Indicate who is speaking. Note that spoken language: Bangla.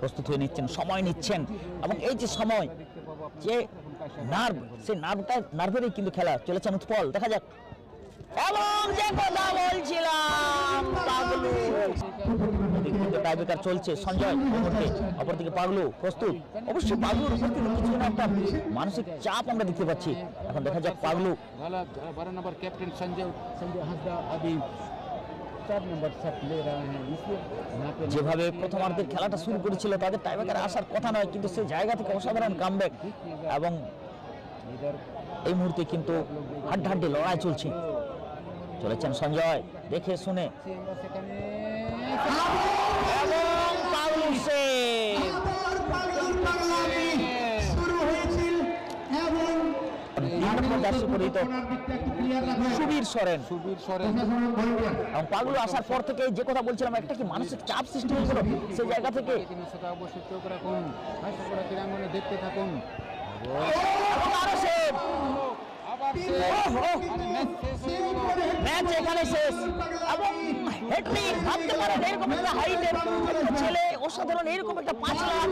Speaker 1: প্রস্তুত হয়ে নিচ্ছেন, সময় নিচ্ছেন, এবং এই যে সময়, যে নার্ভ, সেই নার্ভেরই কিন্তু খেলা চলেছেন উৎপল। দেখা যাক। এবং যে কথা বলছিলাম, পাগলু টাইব্রেকার চলছে, সঞ্জয় অপরদিকে পাগলু প্রস্তুত। অবশ্যই পাগলুর উপর কিন্তু কিছু না একটা মানসিক চাপ আমরা দেখতে পাচ্ছি। এখন দেখা যাক পাগলু।
Speaker 2: 12 नंबर कैप्टन संजय हंसदा अभी 4 नंबर शॉट ले रहा है।
Speaker 1: যেভাবে প্রথমার্ধের খেলাটা শুরু করেছিল, তাদের টাইব্রেকারে আসার কথা নয়, কিন্তু সেই জায়গা থেকে অসাধারণ কামব্যাক, এবং এই মুহূর্তে কিন্তু হাড্ডাহাড্ডি লড়াই চলেছেন সঞ্জয়, দেখে শুনে, এবং পাগলু সেভ। সুবীর সরেন এবং পাগলু আসার পর থেকে যে কথা বলছিলাম, একটা কি মানসিক চাপ সৃষ্টি হয়েছিল সেই জায়গা থেকে।
Speaker 2: অবশ্যই চোখ রাখুন, ক্রীড়াঙ্গনে দেখতে থাকুন।
Speaker 1: ম্যাচ এখানে শেষ, এবং হেডলিং ভাবতে পারেন এরকম একটা হাইটের ছেলে, অসাধারণ এরকম একটা 5 লাখ